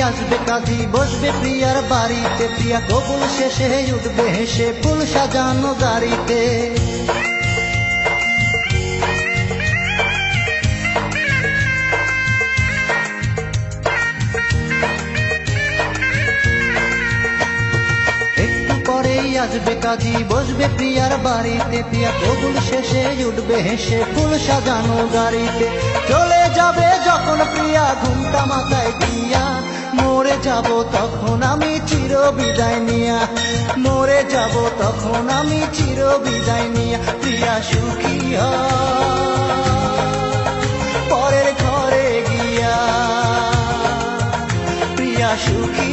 আসবে কাজী, বসবে প্রিয়ার বাড়িতে, প্রিয়া কবুল শেষে উঠবে হেসে ফুল সাজানো গাড়িতে। আসবে কাজী, বসবে প্রিয়ার বাড়িতে, প্রিয়া কবুল শেষে উঠবে হেসে ফুল সাজানো গাড়িতে। চলে যাবে যখন প্রিয়া ঘুমটা মাথায় দিয়া, মরে যাব তখন আমি চির বিদায় নিয়া, মরে যাব তখন আমি চির বিদায় নিয়া। প্রিয়া সুখী পরের ঘরে গিয়া, প্রিয়া সুখী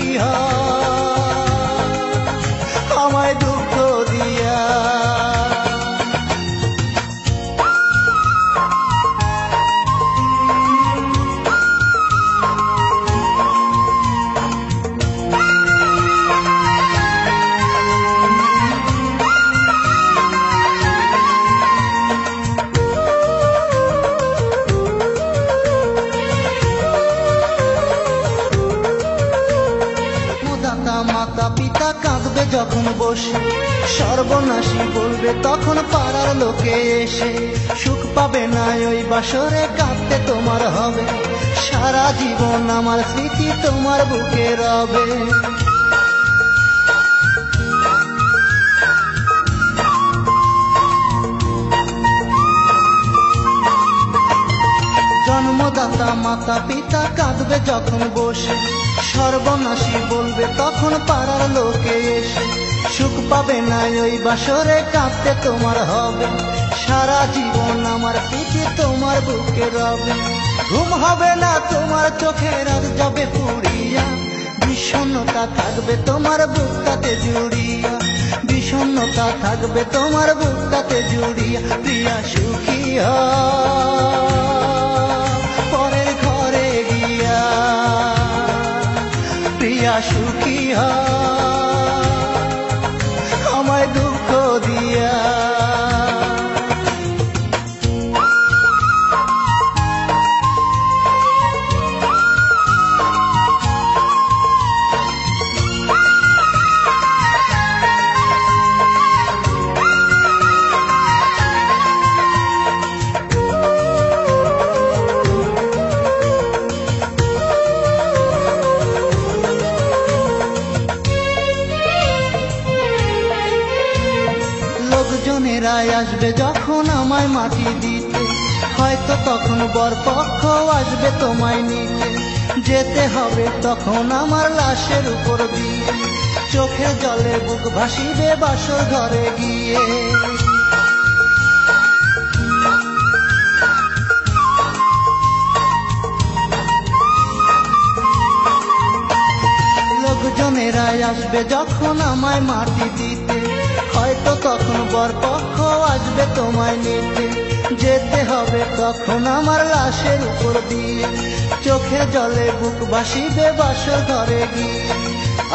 আমায় দুঃখ দিয়া। মাতা পিতা কাঁদবে যখন বসে, সর্বনাশী বলবে তখন পাড়ার লোকে এসে। সুখ পাবে না ওই বাসরে, কাঁদতে তোমার হবে, সারা জীবন আমার স্মৃতি তোমার বুকে রবে। জন্মদাতা মাতা পিতা কাঁদবে যখন বসে, সর্বনাশী বলবে তখন পাড়ার লোকে এসে। সুখ পাবে না ওই বাসরে, কাঁদতে তোমার হবে, সারা জীবন আমার স্মৃতি তোমার বুকে রবে। ঘুম হবে না তোমার চোখে, রাত যাবে পুড়িয়া, বিষণ্ণতা থাকবে তোমার বুকটাতে জুড়িয়া, বিষণ্ণতা থাকবে তোমার বুকটাতে জুড়িয়া। প্রিয়া সুখী পরের ঘরে গিয়া, প্রিয়া সুখী আমায় দুঃখ দিয়া। লোকজনেরা আসবে যখন আমায় মাটি দিতে, হয়তো তখন বরপক্ষ আসবে তোমায় নিতে। যেতে হবে তখন আমার লাশের উপর দিয়ে, চোখের জলে বুক ভাসিবে বাসর ঘরে গিয়ে। লোকজনেরা আসবে যখন আমায় মাটি দিতে, হয়তো তখন বরপক্ষ আসবে তোমায় নিতে। যেতে হবে তখন আমার লাশের উপর দিয়ে, চোখে জলে বুক ভাসিবে বাসর ঘরে গিয়ে।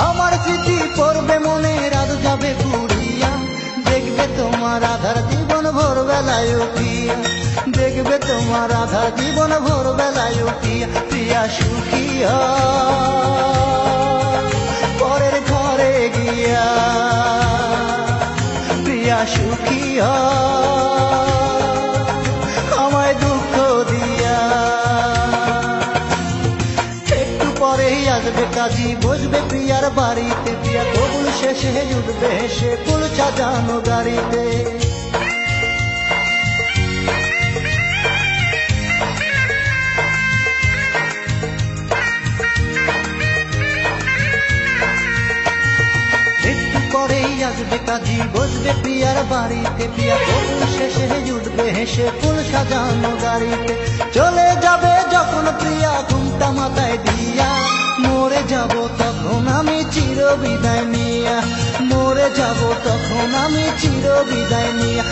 আমার স্মৃতি পড়বে মনে, রাত যাবে পুড়িয়া, দেখবে তোমার আধার জীবন ভোরবেলায় উঠিয়া, দেখবে তোমার আধার জীবন ভোরবেলায় উঠিয়া। প্রিয়া সুখী পরের ঘরে গিয়া, প্রিয়া সুখী আমায় দুঃখ দিয়া। একটু পরেই আসবে কাজী, বসবে প্রিয়ার বাড়িতে, প্রিয়া কবুল শেষে উঠবে হেসে ফুল সাজানো গাড়িতে। পরেই আসবে কাজী, বসবে প্রিয়ার বাড়িতে, প্রিয়া কবুল শেষে উঠবে হেসে ফুল সাজানো গাড়িতে। চলে যাবে যখন প্রিয়া ঘুমটা মাথায় দিয়া, মরে যাব তখন আমি চির বিদায় নিয়া, মরে যাব তখন আমি চির বিদায় নিয়া।